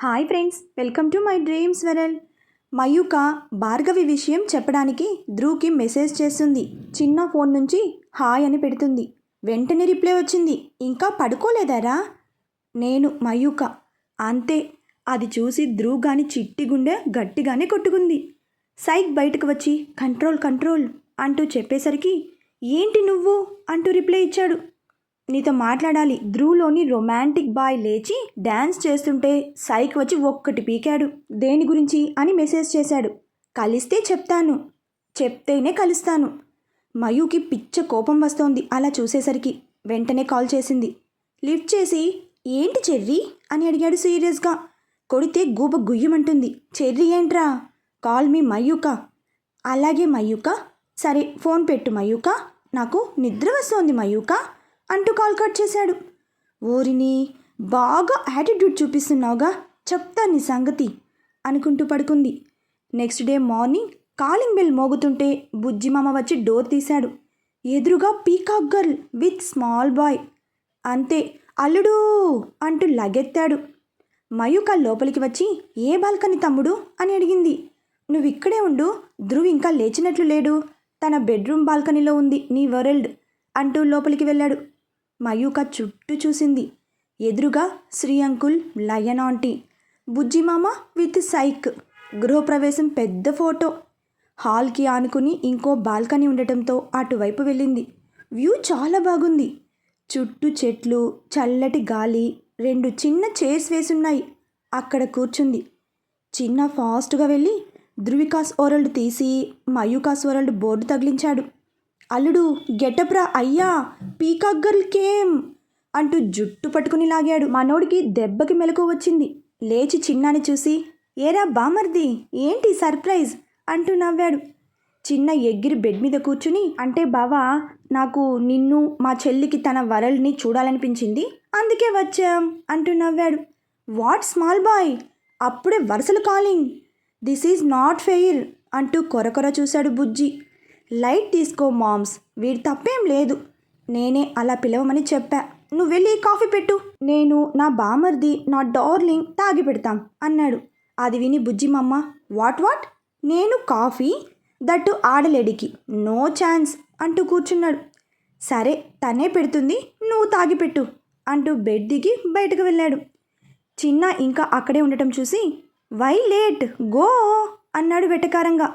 Hi friends, welcome to my dreams world. Mayuka Bhargavi విషయం చెప్పడానికి ధ్రువ్కి message చేస్తుంది. చిన్న ఫోన్ నుంచి హాయ్ అని పెడుతుంది. వెంటనే రిప్లై వచ్చింది. ఇంకా పడుకోలేదారా? నేను మయూక. అంతే. అది చూసి ధ్రువ్ గాని చిట్టి గుండె గట్టిగానే కొట్టుకుంది. సైక్ బయటకు వచ్చి కంట్రోల్ కంట్రోల్ అంటూ చెప్పేసరికి ఏంటి నువ్వు అంటూ రిప్లై ఇచ్చాడు. నీతో మాట్లాడాలి. ధ్రువ్లోని రొమాంటిక్ బాయ్ లేచి డ్యాన్స్ చేస్తుంటే సైక్ వచ్చి ఒక్కటి పీకాడు. దేని గురించి అని మెసేజ్ చేశాడు. కలిస్తే చెప్తాను, చెప్తేనే కలుస్తాను. మయూకి పిచ్చ కోపం వస్తోంది అలా చూసేసరికి. వెంటనే కాల్ చేసింది. లిఫ్ట్ చేసి ఏంటి చెర్రీ అని అడిగాడు సీరియస్గా. కొడితే గూబ గుయ్యమంటుంది. చెర్రీ ఏంట్రా? Call me Mayuka. అలాగే మయూక. సరే ఫోన్ పెట్టు మయూక, నాకు నిద్ర వస్తోంది మయూక అంటూ కాల్ కట్ చేశాడు. ఓరిని, బాగా యాటిట్యూడ్ చూపిస్తున్నావుగా, చెప్తా నీ సంగతి అనుకుంటూ పడుకుంది. Next day morning calling bell మోగుతుంటే బుజ్జిమామ వచ్చి డోర్ తీశాడు. ఎదురుగా peacock girl with small boy. అంతే, అల్లుడు అంటూ లగెత్తాడు. మయూక లోపలికి వచ్చి ఏ బాల్కనీ తమ్ముడు అని అడిగింది. నువ్వు ఇక్కడే ఉండు, ధ్రువ్ ఇంకా లేచినట్లు లేడు, తన బెడ్రూమ్ బాల్కనీలో ఉంది నీ వరల్డ్ అంటూ లోపలికి వెళ్ళాడు. మయూక చుట్టూ చూసింది. ఎదురుగా Sri uncle, lion aunty, Bujjimama with psych. గృహప్రవేశం పెద్ద ఫోటో. హాల్కి ఆనుకుని ఇంకో బాల్కనీ ఉండటంతో అటువైపు వెళ్ళింది. వ్యూ చాలా బాగుంది. చుట్టూ చెట్లు, చల్లటి గాలి, 2 చిన్న చైర్స్ వేసున్నాయి. అక్కడ కూర్చుంది. చిన్న ఫాస్ట్గా వెళ్ళి ధృవికాస్ వరల్డ్ తీసి మయూకాస్ వరల్డ్ బోర్డు తగిలించాడు. అల్లుడు గెటప్ రా అయ్యా, పీకాక్ గర్ల్ కేమ్ అంటూ జుట్టు పట్టుకుని లాగాడు. మనోడికి దెబ్బకి మెలకు వచ్చింది. లేచి చిన్నాని చూసి ఏరా బామర్ది, ఏంటి సర్ప్రైజ్ అంటూ నవ్వాడు. చిన్న ఎగిరి బెడ్ మీద కూర్చుని, అంటే బావా, నాకు నిన్ను మా చెల్లికి తన వరల్డ్ని చూడాలనిపించింది, అందుకే వచ్చాం అంటూ నవ్వాడు. వాట్ స్మాల్ బాయ్, అప్పుడే వరుసలు calling, this is not fair అంటూ కొరకొర చూశాడు బుజ్జి. లైట్ తీసుకో మామ్స్, వీడి తప్పేం లేదు, నేనే అలా పిలవమని చెప్పా, నువ్వు వెళ్ళి కాఫీ పెట్టు, నేను నా బామర్ది నా డార్లింగ్ తాగి పెడతాం అన్నాడు. అది విని బుజ్జిమమ్మ వాట్ వాట్, నేను కాఫీ, దట్టు ఆడలేడికి, నో ఛాన్స్ అంటూ కూర్చున్నాడు. సరే తనే పెడుతుంది, నువ్వు తాగిపెట్టు అంటూ బెడ్ దిగి బయటకు వెళ్ళాడు. చిన్న ఇంకా అక్కడే ఉండటం చూసి వై లేట్, గో అన్నాడు వెటకారంగా.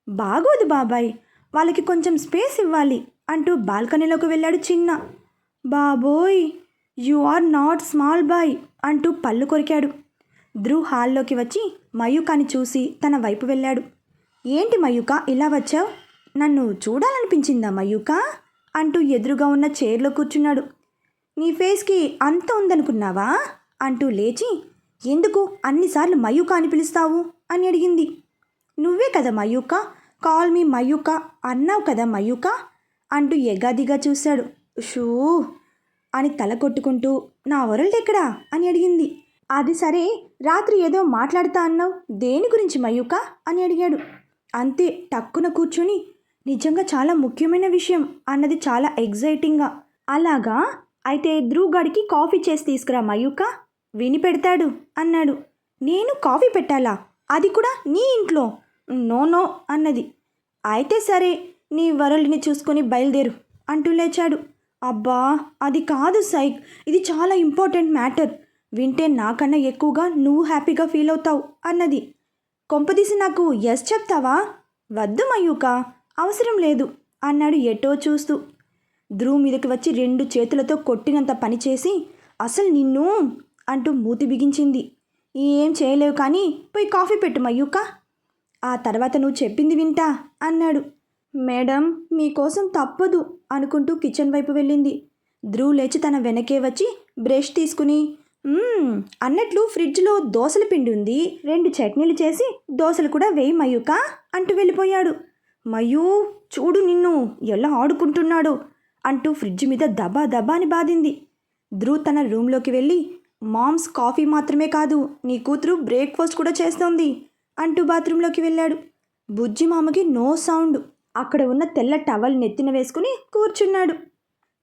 బాగోదు బాబాయ్, వాళ్ళకి కొంచెం స్పేస్ ఇవ్వాలి అంటూ బాల్కనీలోకి వెళ్ళాడు చిన్న. బాబోయ్, you are not small boy అంటూ పళ్ళు కొరికాడు. ధ్రువ్ హాల్లోకి వచ్చి మయూకాని చూసి తన వైపు వెళ్ళాడు. ఏంటి మయూక ఇలా వచ్చావు, నన్ను చూడాలనిపించిందా మయూక అంటూ ఎదురుగా ఉన్న చైర్లో కూర్చున్నాడు. నీ ఫేస్కి అంత ఉందనుకున్నావా అంటూ లేచి, ఎందుకు అన్నిసార్లు మయూక అని పిలుస్తావు అని అడిగింది. నువ్వే కదా మయూక, కాల్ మీ మయూక అన్నావు కదా మయూక అంటూ ఎగాదిగా చూశాడు. షూ అని తల కొట్టుకుంటూ నా వరల్డ్ ఎక్కడా అని అడిగింది. అది సరే, రాత్రి ఏదో మాట్లాడుతా అన్నావు, దేని గురించి మయూక అని అడిగాడు. అంతే, టక్కున కూర్చొని నిజంగా చాలా ముఖ్యమైన విషయం అన్నది చాలా ఎగ్జైటింగ్గా. అలాగా, అయితే ధ్రువ్ గాడికి కాఫీ చేసి తీసుకురా మయూక, విని పెడతాడు అన్నాడు. నేను కాఫీ పెట్టాలా, అది కూడా నీ ఇంట్లో? నో నో అన్నది. అయితే సరే, నీ వరల్డ్ని చూసుకొని బయలుదేరు అంటూ లేచాడు. అబ్బా అది కాదు సైక్, ఇది చాలా ఇంపార్టెంట్ మ్యాటర్, వింటే నాకన్నా ఎక్కువగా నువ్వు హ్యాపీగా ఫీల్ అవుతావు అన్నది. కొంపదీసి నాకు ఎస్ చెప్తావా? వద్దు మయూక, అవసరం లేదు అన్నాడు ఎటో చూస్తూ. ధ్రువ్ మీదకి వచ్చి 2 చేతులతో కొట్టినంత పనిచేసి అసలు నిన్ను అంటూ మూతి బిగించింది. ఏం చేయలేవు కానీ పోయి కాఫీ పెట్టు మయూక, ఆ తర్వాత నువ్వు చెప్పింది వింటా అన్నాడు. మేడం మీకోసం తప్పదు అనుకుంటూ కిచెన్ వైపు వెళ్ళింది. ధ్రువ్ లేచి తన వెనకే వచ్చి బ్రష్ తీసుకుని, అన్నట్లు ఫ్రిడ్జ్లో దోసల పిండి ఉంది, 2 చట్నీలు చేసి దోసలు కూడా వేయి మయూక అంటూ వెళ్ళిపోయాడు. మయూ చూడు నిన్ను ఎలా ఆడుకుంటున్నాడు అంటూ ఫ్రిడ్జ్ మీద దబా దబా అని బాధింది. ధ్రువ్ తన రూమ్లోకి వెళ్ళి, మామ్స్ కాఫీ మాత్రమే కాదు, నీ కూతురు బ్రేక్ఫాస్ట్ కూడా చేస్తోంది అంటూ బాత్రూంలోకి వెళ్ళాడు. బుజ్జి మామకి నో సౌండ్. అక్కడ ఉన్న తెల్ల టవల్ నెత్తిన వేసుకుని కూర్చున్నాడు.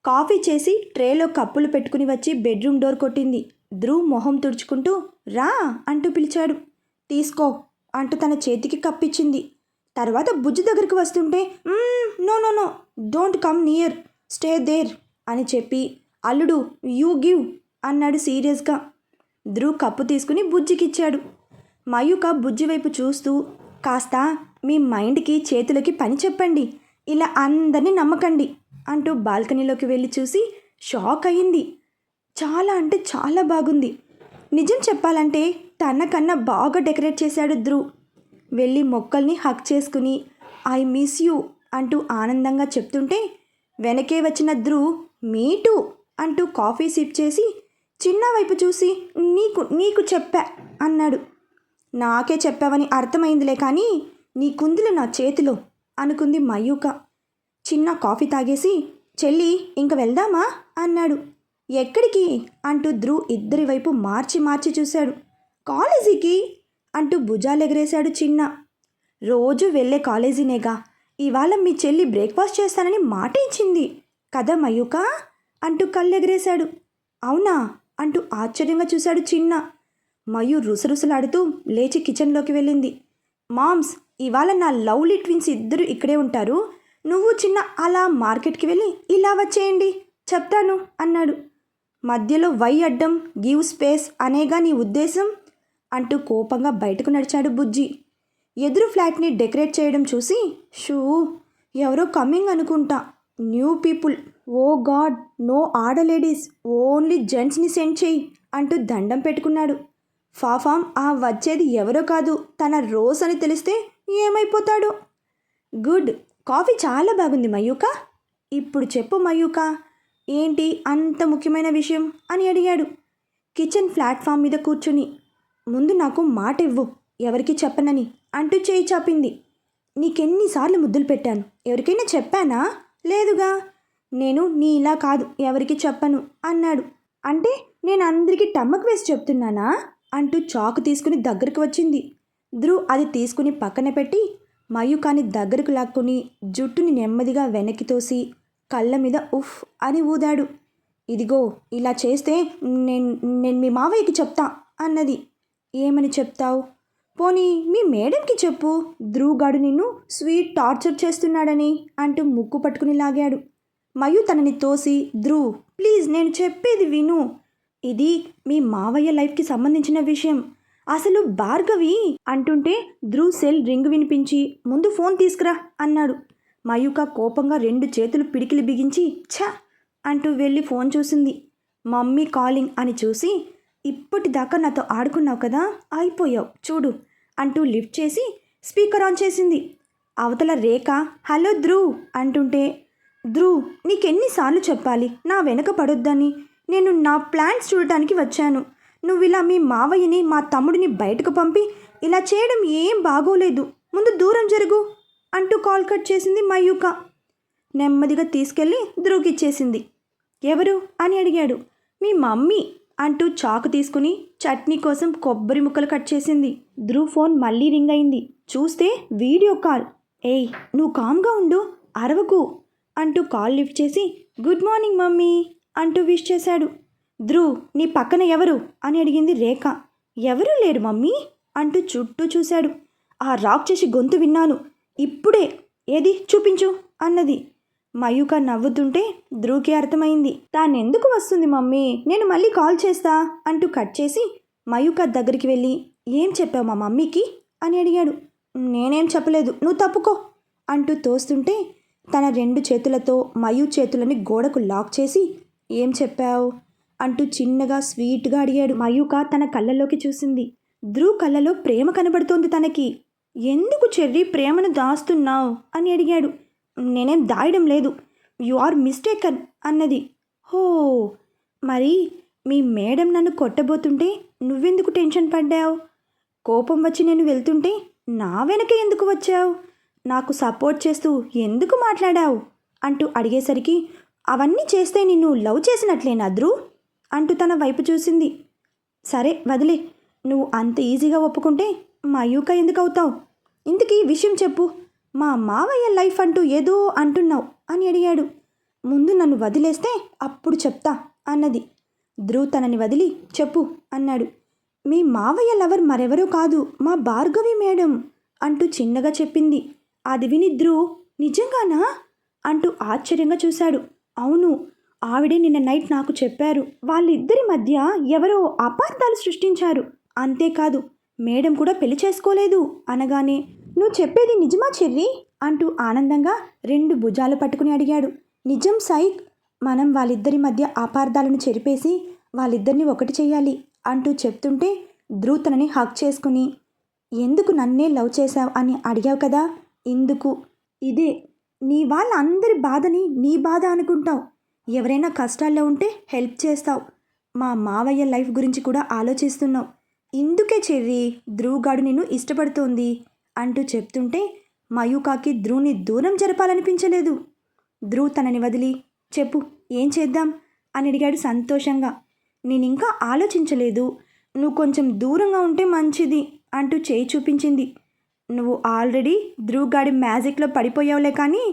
కాఫీ చేసి ట్రేలో కప్పులు పెట్టుకుని వచ్చి బెడ్రూమ్ డోర్ కొట్టింది. ధ్రువ్ మొహం తుడుచుకుంటూ రా అంటూ పిలిచాడు. తీసుకో అంటూ తన చేతికి కప్పిచ్చింది. తర్వాత బుజ్జి దగ్గరికి వస్తుంటే no no no don't come near stay there అని చెప్పి అల్లుడు యూ గివ్ అన్నాడు సీరియస్గా. ధ్రువ్ కప్పు తీసుకుని బుజ్జికిచ్చాడు. మయూక బుజ్జి వైపు చూస్తూ కాస్త మీ మైండ్కి చేతులకి పని చెప్పండి, ఇలా అందరినీ నమ్మకండి అంటూ బాల్కనీలోకి వెళ్ళి చూసి షాక్ అయ్యింది. చాలా అంటే చాలా బాగుంది. నిజం చెప్పాలంటే తనకన్నా బాగా డెకరేట్ చేశాడు ధ్రువ్. వెళ్ళి మొక్కల్ని హక్ చేసుకుని ఐ మిస్ యూ అంటూ ఆనందంగా చెప్తుంటే వెనకే వచ్చిన ధ్రువ్ మీ టూ అంటూ కాఫీ సిప్ చేసి చిన్న వైపు చూసి నీకు చెప్పా అన్నాడు. నాకే చెప్పావని అర్థమైందిలే కానీ నీకుందిలే నా చేతిలో అనుకుంది మయూక. చిన్న కాఫీ తాగేసి చెల్లి ఇంక వెళ్దామా అన్నాడు. ఎక్కడికి అంటూ ధ్రువ్ ఇద్దరి వైపు మార్చి మార్చి చూశాడు. కాలేజీకి అంటూ భుజాలెగరేశాడు చిన్న. రోజు వెళ్ళే కాలేజీనేగా, ఇవాళ మీ చెల్లి బ్రేక్ఫాస్ట్ చేస్తానని మాట ఇచ్చింది కదా మయూక అంటూ కళ్ళెగరేశాడు. అవునా అంటూ ఆశ్చర్యంగా చూశాడు చిన్న. మయూ రుసరుసలాడుతూ లేచి కిచెన్లోకి వెళ్ళింది. మామ్స్, ఇవాళ నా లవ్లీ ట్విన్స్ ఇద్దరు ఇక్కడే ఉంటారు, నువ్వు చిన్న అలా మార్కెట్కి వెళ్ళి ఇలా వచ్చేయండి చెప్తాను అన్నాడు. మధ్యలో వై అడ్డం గివ్ స్పేస్ అనేగా నీ ఉద్దేశం అంటూ కోపంగా బయటకు నడిచాడు బుజ్జి. ఎదురు ఫ్లాట్ని డెకరేట్ చేయడం చూసి షూ ఎవరో కమింగ్ అనుకుంటా, న్యూ పీపుల్, ఓ గాడ్ నో ఆడలేడీస్, ఓన్లీ జెంట్స్ని సెండ్ చేయి అంటూ దండం పెట్టుకున్నాడు. ఫాఫామ్ ఆ వచ్చేది ఎవరో కాదు తన రోజ్ అని తెలిస్తే ఏమైపోతాడు. గుడ్, కాఫీ చాలా బాగుంది మయూక. ఇప్పుడు చెప్పు మయూక, ఏంటి అంత ముఖ్యమైన విషయం అని అడిగాడు కిచెన్ ప్లాట్ఫామ్ మీద కూర్చుని. ముందు నాకు మాట ఇవ్వు, ఎవరికి చెప్పనని అంటూ చేయి చాపింది. నీకెన్నిసార్లు ముద్దులు పెట్టాను, ఎవరికైనా చెప్పానా? లేదుగా. నేను నీ ఇలా కాదు ఎవరికి చెప్పను అన్నాడు. అంటే నేను అందరికీ టమ్మక్ వేసి చెప్తున్నానా అంటూ చాకు తీసుకుని దగ్గరకు వచ్చింది. ధ్రువ్ అది తీసుకుని పక్కన పెట్టి మయూకాని దగ్గరకు లాక్కుని జుట్టుని నెమ్మదిగా వెనక్కి తోసి కళ్ళ మీద ఉఫ్ అని ఊదాడు. ఇదిగో ఇలా చేస్తే నేను మీ మావయ్యకి చెప్తా అన్నది. ఏమని చెప్తావు? పోనీ మీ మేడంకి చెప్పు, ధ్రువ్ గాడు నిన్ను స్వీట్ టార్చర్ చేస్తున్నాడని అంటూ ముక్కు పట్టుకుని లాగాడు. మయూ తనని తోసి ధ్రువ్ ప్లీజ్ నేను చెప్పేది విను, ఇది మీ మావయ్య లైఫ్కి సంబంధించిన విషయం, అసలు భార్గవి అంటుంటే ధ్రువ్ సెల్ రింగ్ వినిపించి ముందు ఫోన్ తీసుకురా అన్నాడు. మయూక కోపంగా 2 చేతులు పిడికిలి బిగించి ఛ అంటూ వెళ్ళి ఫోన్ చూసింది. మమ్మీ కాలింగ్ అని చూసి ఇప్పటిదాకా నాతో ఆడుకున్నావు కదా, అయిపోయావు చూడు అంటూ లిఫ్ట్ చేసి స్పీకర్ ఆన్ చేసింది. అవతల రేఖ హలో ధ్రువ్ అంటుంటే ధ్రువ్ నీకెన్నిసార్లు చెప్పాలి నా వెనక పడొద్దని, నేను నా ప్లాన్స్ చూడటానికి వచ్చాను, నువ్వు ఇలా మీ మావయ్యని మా తమ్ముడిని బయటకు పంపి ఇలా చేయడం ఏం బాగోలేదు, ముందు దూరం జరుగు అంటూ కాల్ కట్ చేసింది మయూక. నెమ్మదిగా తీసుకెళ్ళి ధ్రువ్కి ఇచ్చేసింది. ఎవరు అని అడిగాడు. మీ మమ్మీ అంటూ చాకు తీసుకుని చట్నీ కోసం కొబ్బరి ముక్కలు కట్ చేసింది. ధ్రువ్ ఫోన్ మళ్ళీ రింగ్ అయింది. చూస్తే వీడియో కాల్. ఏయ్ నువ్వు కామ్గా ఉండు, అరవకు అంటూ కాల్ లిఫ్ట్ చేసి గుడ్ మార్నింగ్ మమ్మీ అంటూ విష్ చేశాడు. ధ్రువ్ నీ పక్కన ఎవరు అని అడిగింది రేఖ. ఎవరూ లేరు మమ్మీ అంటూ చుట్టూ చూశాడు. ఆ రాక్ చేసి గొంతు విన్నాను ఇప్పుడే, ఏది చూపించు అన్నది. మయూక నవ్వుతుంటే ధ్రువ్కి అర్థమైంది. తానెందుకు వస్తుంది మమ్మీ, నేను మళ్ళీ కాల్ చేస్తా అంటూ కట్ చేసి మయూక దగ్గరికి వెళ్ళి ఏం చెప్పావు మా మమ్మీకి అని అడిగాడు. నేనేం చెప్పలేదు, నువ్వు తప్పుకో అంటూ తోస్తుంటే తన 2 చేతులతో మయూ చేతులని గోడకు లాక్ చేసి ఏం చెప్పావు అంటూ చిన్నగా స్వీట్గా అడిగాడు. మయూక తన కళ్ళల్లోకి చూసింది. ధ్రువ్ కళ్ళలో ప్రేమ కనబడుతోంది తనకి. ఎందుకు చెర్రీ ప్రేమను దాస్తున్నావు అని అడిగాడు. నేనేం దాయడం లేదు, యు ఆర్ మిస్టేకన్ అన్నది. హో, మరి మీ మేడం నన్ను కొట్టబోతుంటే నువ్వెందుకు టెన్షన్ పడ్డావు? కోపం వచ్చి నేను వెళ్తుంటే నా వెనక ఎందుకు వచ్చావు? నాకు సపోర్ట్ చేస్తూ ఎందుకు మాట్లాడావు అంటూ అడిగేసరికి అవన్నీ చేస్తే నిన్ను లవ్ చేసినట్లేనా ధ్రువ్ అంటూ తన వైపు చూసింది. సరే వదిలే, నువ్వు అంత ఈజీగా ఒప్పుకుంటే మయూక ఎందుకు అవుతావు? ఇంతకీ విషయం చెప్పు, మా మావయ్య లైఫ్ అంటూ ఏదో అంటున్నావు అని అడిగాడు. ముందు నన్ను వదిలేస్తే అప్పుడు చెప్తా అన్నది. ధ్రువ్ తనని వదిలి చెప్పు అన్నాడు. మీ మావయ్య లవర్ మరెవరో కాదు, మా భార్గవి మేడం అంటూ చిన్నగా చెప్పింది. అది విని ధ్రువ్ నిజంగానా అంటూ ఆశ్చర్యంగా చూశాడు. అవును, ఆవిడే నిన్న నైట్ నాకు చెప్పారు. వాళ్ళిద్దరి మధ్య ఎవరో అపార్థాలు సృష్టించారు. అంతేకాదు మేడం కూడా పెళ్లి చేసుకోలేదు అనగానే నువ్వు చెప్పేది నిజమా చెర్రీ అంటూ ఆనందంగా 2 భుజాలు పట్టుకుని అడిగాడు. నిజం సైక్, మనం వాళ్ళిద్దరి మధ్య అపార్థాలను చెరిపేసి వాళ్ళిద్దరిని ఒకటి చెయ్యాలి అంటూ చెప్తుంటే ధ్రువ్ తనని హక్ చేసుకుని ఎందుకు నన్నే లవ్ చేశావు అని అడిగావు కదా, ఇందుకు. ఇదే నీ వాళ్ళందరి బాధని నీ బాధ అనుకుంటావు. ఎవరైనా కష్టాల్లో ఉంటే హెల్ప్ చేస్తావు. మా మావయ్య లైఫ్ గురించి కూడా ఆలోచిస్తున్నావు. ఇందుకే చెర్రీ ధ్రువ్ గాడు నిన్ను ఇష్టపడుతోంది అంటూ చెప్తుంటే మయూకాకి ధ్రువ్ని దూరం జరపాలనిపించలేదు. ధ్రువ్ తనని వదిలి చెప్పు ఏం చేద్దాం అని అడిగాడు సంతోషంగా. నేనింకా ఆలోచించలేదు, నువ్వు కొంచెం దూరంగా ఉంటే మంచిది అంటూ చేయి చూపించింది. నువ్వు ఆల్రెడీ ధ్రువ్ గాడి మ్యాజిక్లో పడిపోయావులే, కానీ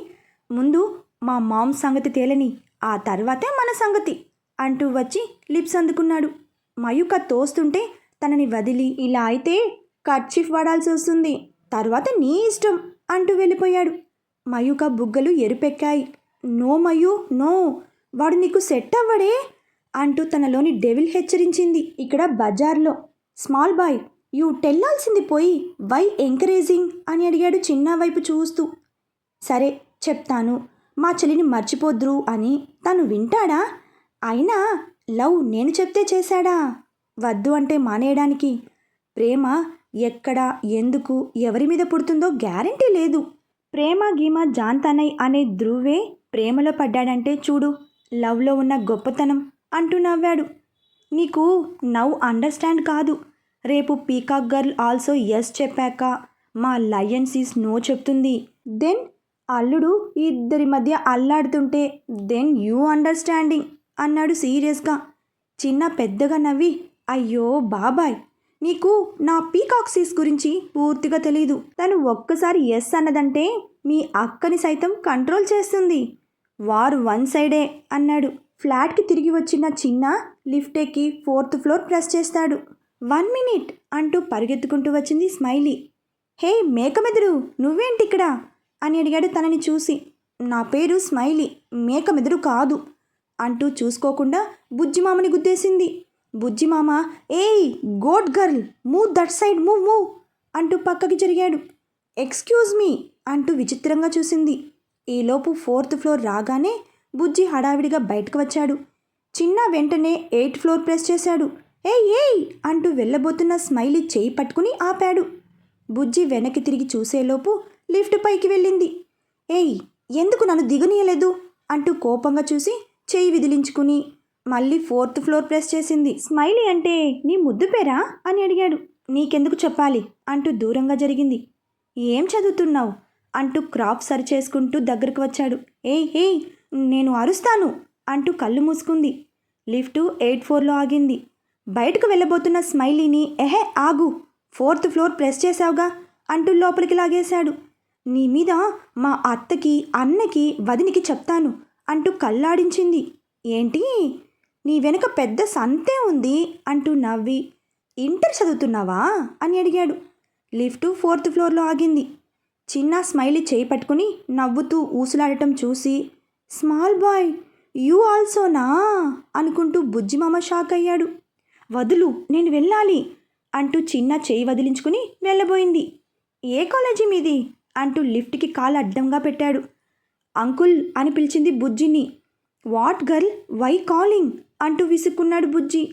ముందు మా మామ్ సంగతి తేలని, ఆ తర్వాతే మన సంగతి అంటూ వచ్చి లిప్స్ అందుకున్నాడు. మయూక తోస్తుంటే తనని వదిలి ఇలా అయితే కర్చీఫ్ వాడాల్సి వస్తుంది, తర్వాత నీ ఇష్టం అంటూ వెళ్ళిపోయాడు. మయూక బుగ్గలు ఎరుపెక్కాయి. నో మయూ నో, వాడు నీకు సెట్ అవ్వడే అంటూ తనలోని డెవిల్ హెచ్చరించింది. ఇక్కడ బజార్లో స్మాల్ బాయ్ యూ టెల్లాల్సింది పోయి వై ఎంకరేజింగ్ అని అడిగాడు చిన్న వైపు చూస్తూ. సరే చెప్తాను, మా చెల్లిని మర్చిపోద్రు అని. తను వింటాడా? అయినా లవ్ నేను చెప్తే చేశాడా? వద్దు అంటే మానేయడానికి. ప్రేమ ఎక్కడ ఎందుకు ఎవరి మీద పుడుతుందో గ్యారంటీ లేదు. ప్రేమ గీమ జాన్తానై అనే ధ్రువే ప్రేమలో పడ్డాడంటే చూడు లవ్లో ఉన్న గొప్పతనం అంటూ నవ్వాడు. నీకు నవ్ అండర్స్టాండ్ కాదు. రేపు పీకాక్ గర్ల్ ఆల్సో ఎస్ చెప్పాక మా లయన్స్ ఈస్ నో చెప్తుంది. దెన్ అల్లుడు ఇద్దరి మధ్య అల్లాడుతుంటే దెన్ యూ అండర్స్టాండింగ్ అన్నాడు సీరియస్గా. చిన్న పెద్దగా నవ్వి అయ్యో బాబాయ్, నీకు నా పీకాక్ సీస్ గురించి పూర్తిగా తెలీదు. తను ఒక్కసారి ఎస్ అన్నదంటే మీ అక్కని సైతం కంట్రోల్ చేస్తుంది. వారు వన్ సైడే అన్నాడు. ఫ్లాట్కి తిరిగి వచ్చిన చిన్న లిఫ్ట్ ఎక్కి 4th ఫ్లోర్ ప్రెస్ చేస్తాడు. 1 మినిట్ అంటూ పరిగెత్తుకుంటూ వచ్చింది స్మైలీ. హే మేకమెదురు, నువ్వేంటి ఇక్కడ అని అడిగాడు తనని చూసి. నా పేరు స్మైలీ, మేకమెదురు కాదు అంటూ చూసుకోకుండా బుజ్జిమామని గుద్దేసింది. బుజ్జిమామ ఏయ్ good girl move that side, move move అంటూ పక్కకి జరిగాడు. ఎక్స్క్యూజ్ మీ అంటూ విచిత్రంగా చూసింది. ఈలోపు 4th ఫ్లోర్ రాగానే బుజ్జి హడావిడిగా బయటకు వచ్చాడు. చిన్న వెంటనే 8th ఫ్లోర్ ప్రెస్ చేశాడు. ఏయ్ ఏయ్ అంటూ వెళ్ళబోతున్న స్మైలీ చేయి పట్టుకుని ఆపాడు. బుజ్జి వెనక్కి తిరిగి చూసేలోపు లిఫ్ట్ పైకి వెళ్ళింది. ఏయ్ ఎందుకు నన్ను దిగనీయలేదు అంటూ కోపంగా చూసి చేయి విదిలించుకుని మళ్ళీ 4th ఫ్లోర్ ప్రెస్ చేసింది. స్మైలీ అంటే నీ ముద్దు పేరా అని అడిగాడు. నీకెందుకు చెప్పాలి అంటూ దూరంగా జరిగింది. ఏం చదువుతున్నావు అంటూ క్రాప్ సరి చేసుకుంటూ దగ్గరకు వచ్చాడు. ఏయ్ ఏయ్ నేను అరుస్తాను అంటూ కళ్ళు మూసుకుంది. లిఫ్టు 8th ఫ్లోర్లో ఆగింది. బయటకు వెళ్ళబోతున్న స్మైలీని ఎహే ఆగు, 4th ఫ్లోర్ ప్రెస్ చేశావుగా అంటూ లోపలికి లాగేశాడు. నీ మీద మా అత్తకి అన్నకి వదినికి చెప్తాను అంటూ కళ్ళాడించింది. ఏంటి నీ వెనుక పెద్ద సంతే ఉంది అంటూ నవ్వి ఇంటర్ చదువుతున్నావా అని అడిగాడు. లిఫ్టు 4th ఫ్లోర్లో ఆగింది. చిన్న స్మైలీ చేయి పట్టుకుని నవ్వుతూ ఊసులాడటం చూసి స్మాల్ బాయ్ యూ ఆల్సోనా అనుకుంటూ బుజ్జిమామ షాక్ అయ్యాడు. వదులు నేను వెళ్ళాలి అంటూ చిన్న చేయి వదిలించుకుని వెళ్ళబోయింది. ఏ కాలేజీ మీది అంటూ లిఫ్ట్కి కాలు అడ్డంగా పెట్టాడు. అంకుల్ అని పిలిచింది బుజ్జిని. వాట్ గర్ల్ వై కాలింగ్ అంటూ విసుక్కున్నాడు బుజ్జి.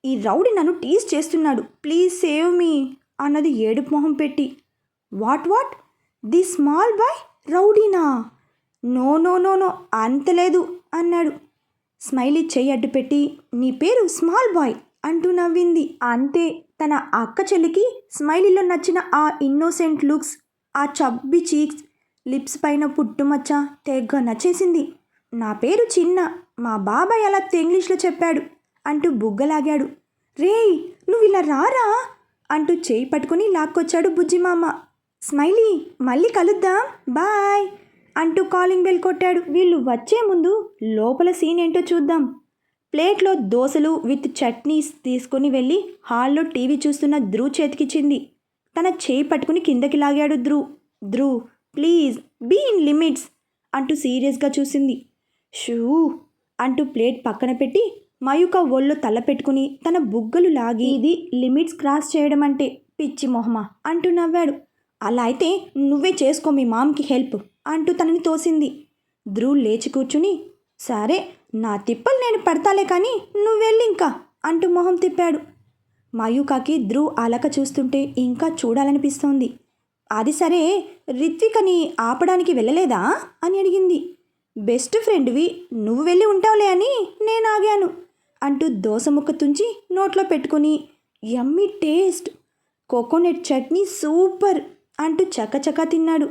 ఈ రౌడీ నన్ను టీజ్ చేస్తున్నాడు, ప్లీజ్ సేవ్ మీ అన్నది ఏడుపు మొహం పెట్టి. What what the small boy రౌడీనా? నో నో నో నో అంతలేదు అన్నాడు. స్మైలీ చెయ్యి అడ్డుపెట్టి నీ పేరు స్మాల్ బాయ్ అంటూ నవ్వింది. అంతే, తన అక్క చెల్లికి స్మైలీలో నచ్చిన ఆ ఇన్నోసెంట్ లుక్స్, ఆ చబ్బి చీక్స్, లిప్స్ పైన పుట్టుమచ్చ తెగ నచ్చేసింది. నా పేరు చిన్న, మా బాబాయ్ అలా ఇంగ్లీష్లో చెప్పాడు అంటూ బుగ్గలాగాడు. రేయ్ నువ్వు ఇలా రారా అంటూ చేయి పట్టుకుని లాక్కొచ్చాడు బుజ్జిమామ. స్మైలీ మళ్ళీ కలుద్దాం బాయ్ అంటూ కాలింగ్ బెల్ కొట్టాడు. వీళ్ళు వచ్చే ముందు లోపల సీన్ ఏంటో చూద్దాం. ప్లేట్లో దోసలు విత్ చట్నీస్ తీసుకుని వెళ్ళి హాల్లో టీవీ చూస్తున్న ధ్రువ్ చేతికిచ్చింది. తన చేయి పట్టుకుని కిందకి లాగాడు Dhruv please be in limits అంటూ సీరియస్గా చూసింది. షూ అంటూ ప్లేట్ పక్కన పెట్టి మయూక ఒళ్ళో తల పెట్టుకుని తన బుగ్గలు లాగి ఇది లిమిట్స్ క్రాస్ చేయడం అంటే పిచ్చి మొహమా అంటూ నవ్వాడు. అలా అయితే నువ్వే చేసుకో మీ మామ్కి హెల్ప్ అంటూ తనని తోసింది. ధ్రువ్ లేచి కూర్చుని సరే నా తిప్పలు నేను పడతాలే కానీ నువ్వెళ్ళింకా అంటూ మొహం తిప్పాడు. మయూకాకి ధ్రువ్ అలక చూస్తుంటే ఇంకా చూడాలనిపిస్తోంది. అది సరే రిత్వికని ఆపడానికి వెళ్ళలేదా అని అడిగింది. బెస్ట్ ఫ్రెండ్వి నువ్వు వెళ్ళి ఉంటావులే అని నేను ఆగాను అంటూ దోస ముక్క తుంచి నోట్లో పెట్టుకుని యమ్మీ టేస్ట్ కోకోనట్ చట్నీ సూపర్ అంటూ చకచకా తిన్నాడు.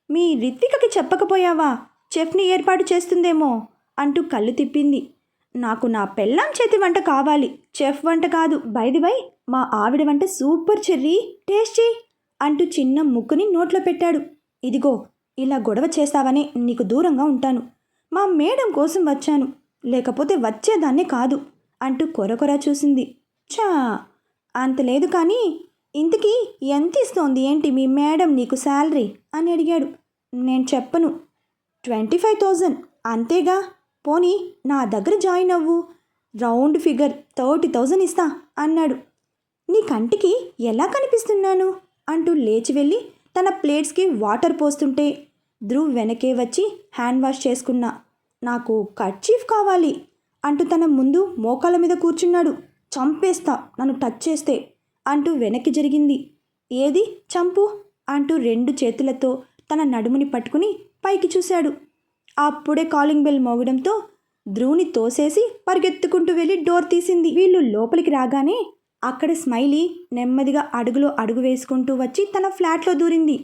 మీ రిత్వికకి చెప్పకపోయావా చెఫ్ని ఏర్పాటు చేస్తుందేమో అంటూ కళ్ళు తిప్పింది. నాకు నా పెళ్ళాం చేతి వంట కావాలి, చెఫ్ వంట కాదు. బై మా ఆవిడ వంట సూపర్ చెర్రీ, టేస్ట్ చెయ్యి అంటూ చిన్న ముక్కుని నోట్లో పెట్టాడు. ఇదిగో ఇలా గొడవ చేస్తావనే నీకు దూరంగా ఉంటాను. మా మేడం కోసం వచ్చాను, లేకపోతే వచ్చేదాన్నే కాదు అంటూ కొరకొర చూసింది. చా అంత లేదు కానీ ఇంతకీ ఎంత ఇస్తోంది ఏంటి మీ మేడం నీకు శాలరీ అని అడిగాడు. నేను చెప్పను. 25,000 అంతేగా, పోనీ నా దగ్గర జాయిన్ అవ్వు, రౌండ్ ఫిగర్ 30,000 ఇస్తా అన్నాడు. నీ కంటికి ఎలా కనిపిస్తున్నాను అంటూ లేచి వెళ్ళి తన ప్లేట్స్కి వాటర్ పోస్తుంటే ధ్రువ్ వెనకే వచ్చి హ్యాండ్ వాష్ చేసుకున్నా. నాకు కర్చీఫ్ కావాలి అంటూ తన ముందు మోకాళ్ళ మీద కూర్చున్నాడు. చంపేస్తా నన్ను టచ్ చేస్తే అంటూ వెనక్కి జరిగింది. ఏది చంపు అంటూ 2 చేతులతో తన నడుముని పట్టుకుని పైకి చూశాడు. అప్పుడే కాలింగ్ బెల్ మోగడంతో ధ్రువ్ని తోసేసి పరిగెత్తుకుంటూ వెళ్ళి డోర్ తీసింది. వీళ్ళు లోపలికి రాగానే అక్కడ స్మైలీ నెమ్మదిగా అడుగులో అడుగు వేసుకుంటూ వచ్చి తన ఫ్లాట్లో దూరింది.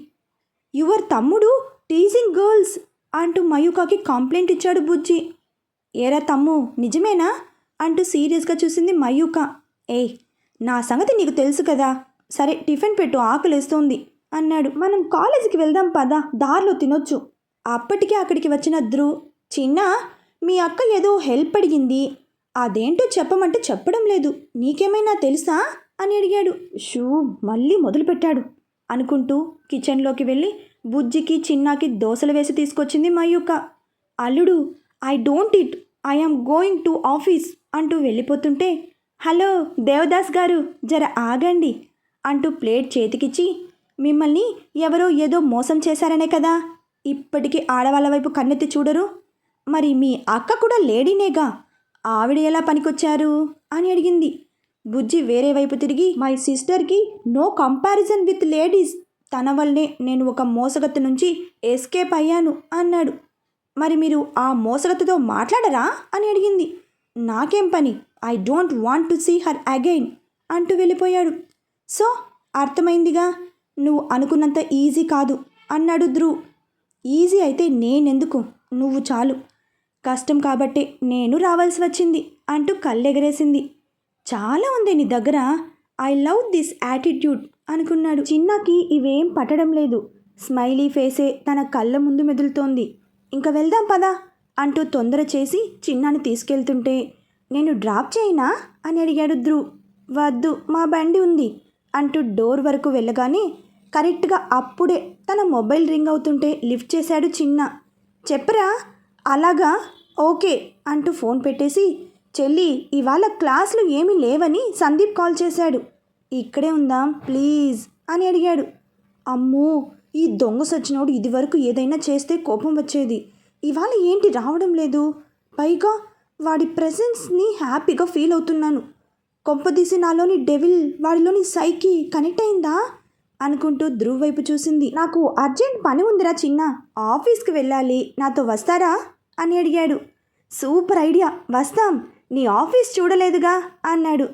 యువర్ తమ్ముడు టీజింగ్ గర్ల్స్ అంటూ మయూకాకి కంప్లైంట్ ఇచ్చాడు బుజ్జి. ఏరా తమ్ము నిజమేనా అంటూ సీరియస్గా చూసింది మయూక. ఏయ్ నా సంగతి నీకు తెలుసు కదా, సరే టిఫిన్ పెట్టు ఆకలేస్తోంది అన్నాడు. మనం కాలేజీకి వెళ్దాం పదా, దారిలో తినొచ్చు. అప్పటికే అక్కడికి వచ్చిన ధ్రువ్ చిన్న మీ అక్క ఏదో హెల్ప్ అడిగింది, అదేంటో చెప్పమంటే చెప్పడం లేదు, నీకేమైనా తెలుసా అని అడిగాడు. షూ మళ్ళీ మొదలుపెట్టాడు అనుకుంటూ కిచెన్లోకి వెళ్ళి బుజ్జికి చిన్నాకి దోశలు వేసి తీసుకొచ్చింది మయూక. అల్లుడు I don't it, I am going to office అంటూ వెళ్ళిపోతుంటే హలో దేవదాస్ గారు జర ఆగండి అంటూ ప్లేట్ చేతికిచ్చి మిమ్మల్ని ఎవరో ఏదో మోసం చేశారనే కదా ఇప్పటికీ ఆడవాళ్ళ వైపు కన్నెత్తి చూడరు, మరి మీ అక్క కూడా లేడీనేగా, ఆవిడ ఎలా పనికొచ్చారు అని అడిగింది. బుజ్జి వేరే వైపు తిరిగి మై సిస్టర్కి నో కంపారిజన్ విత్ లేడీస్, తన వల్లే నేను ఒక మోసగత్తు నుంచి ఎస్కేప్ అయ్యాను అన్నాడు. మరి మీరు ఆ మోసగత్తతో మాట్లాడరా అని అడిగింది. నాకేం పని, I don't want to see her again అంటూ వెళ్ళిపోయాడు. సో అర్థమైందిగా, నువ్వు అనుకున్నంత ఈజీ కాదు అన్నాడు ధ్రువ్. ఈజీ అయితే నేనెందుకు, నువ్వు చాలు, కష్టం కాబట్టే నేను రావాల్సి వచ్చింది అంటూ కళ్ళెగరేసింది. చాలా ఉంది నీ దగ్గర, ఐ లవ్ దిస్ యాటిట్యూడ్ అనుకున్నాడు. చిన్నాకి ఇవేం పట్టడం లేదు, స్మైలీ ఫేసే తన కళ్ళ ముందు మెదులుతోంది. ఇంకా వెళ్దాం పదా అంటూ తొందర చేసి చిన్నాని తీసుకెళ్తుంటే నేను డ్రాప్ చేయనా అని అడిగాడు ధ్రువ్. వద్దు మా బండి ఉంది అంటూ డోర్ వరకు వెళ్ళగానే కరెక్ట్గా అప్పుడే తన మొబైల్ రింగ్ అవుతుంటే లిఫ్ట్ చేశాడు చిన్న. చెప్పరా, అలాగా ఓకే అంటూ ఫోన్ పెట్టేసి చెల్లి ఇవాళ క్లాసులు ఏమీ లేవని సందీప్ కాల్ చేశాడు, ఇక్కడే ఉందాం ప్లీజ్ అని అడిగాడు. అమ్మో ఈ దొంగ సచ్చినోడు ఇదివరకు ఏదైనా చేస్తే కోపం వచ్చేది, ఇవాళ ఏంటి రావడం లేదు, పైగా వాడి ప్రెజెన్స్ని హ్యాపీగా ఫీల్ అవుతున్నాను, కొంపదీసి నాలోని డెవిల్ వాడిలోని సైకి కనెక్ట్ అయిందా అనుకుంటూ ధ్రువ్ వైపు చూసింది. నాకు అర్జెంట్ పని ఉందిరా చిన్న, ఆఫీస్కి వెళ్ళాలి, నాతో వస్తారా అని అడిగాడు. సూపర్ ఐడియా, వస్తాం, నీ ఆఫీస్ చూడలేదుగా అన్నాడు.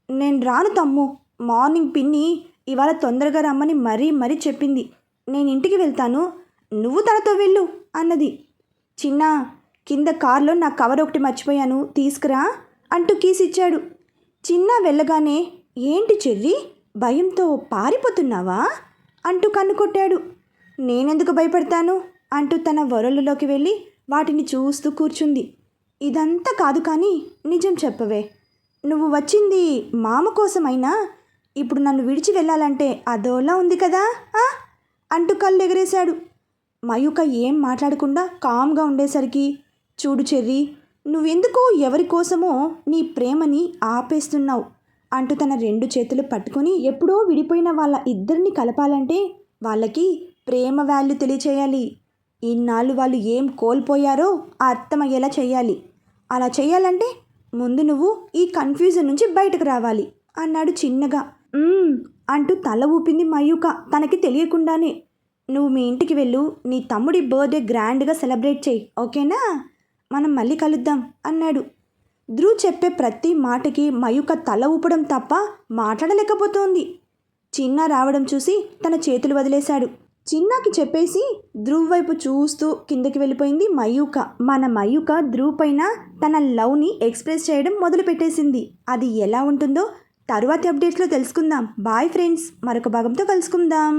నేను రాను తమ్ము, మార్నింగ్ పిన్ని ఇవాళ తొందరగా రమ్మని మరీ చెప్పింది, నేను ఇంటికి వెళ్తాను, నువ్వు తనతో వెళ్ళు అన్నది. చిన్న కింద కార్లో నా కవర్ ఒకటి మర్చిపోయాను తీసుకురా అంటూ కీస్ ఇచ్చాడు. చిన్న వెళ్ళగానే ఏంటి చెర్రీ భయంతో పారిపోతున్నావా అంటూ కన్ను కొట్టాడు. నేనెందుకు భయపడతాను అంటూ తన వరలులోకి వెళ్ళి వాటిని చూస్తూ కూర్చుంది. ఇదంతా కాదు కానీ నిజం చెప్పవే. నువ్వు వచ్చింది మామ కోసమైనా ఇప్పుడు నన్ను విడిచి వెళ్ళాలంటే అదోలా ఉంది కదా ఆ? అంటూ కళ్ళు ఎగరేశాడు. మయూక ఏం మాట్లాడకుండా కామ్గా ఉండేసరికి, చూడు చెర్రీ, నువ్వెందుకు ఎవరి కోసమో నీ ప్రేమని ఆపేస్తున్నావు అంటూ తన 2 చేతులు పట్టుకొని, ఎప్పుడో విడిపోయిన వాళ్ళ ఇద్దరిని కలపాలంటే వాళ్ళకి ప్రేమ వాల్యూ తెలియచేయాలి. ఇన్నాళ్ళు వాళ్ళు ఏం కోల్పోయారో అర్థమయ్యేలా చేయాలి. అలా చేయాలంటే ముందు నువ్వు ఈ కన్ఫ్యూజన్ నుంచి బయటకు రావాలి అన్నాడు చిన్నగా. అంటూ తల ఊపింది మయూక తనకి తెలియకుండానే. నువ్వు మీ ఇంటికి వెళ్ళు, నీ తమ్ముడి బర్త్డే గ్రాండ్గా సెలబ్రేట్ చేయి, ఓకేనా? మనం మళ్ళీ కలుద్దాం అన్నాడు. ధ్రువ్ చెప్పే ప్రతి మాటకి మయూక తల ఊపడం తప్ప మాట్లాడలేకపోతోంది. చిన్న రావడం చూసి తన చేతులు వదిలేశాడు. చిన్నాకి చెప్పేసి ధ్రువ్ వైపు చూస్తూ కిందకి వెళ్ళిపోయింది మయూక. మన మయూక ధ్రువ్ పైన తన లవ్ని ఎక్స్ప్రెస్ చేయడం మొదలుపెట్టేసింది. అది ఎలా ఉంటుందో తరువాతి అప్డేట్స్లో తెలుసుకుందాం. బాయ్ ఫ్రెండ్స్, మరొక భాగంతో కలుసుకుందాం.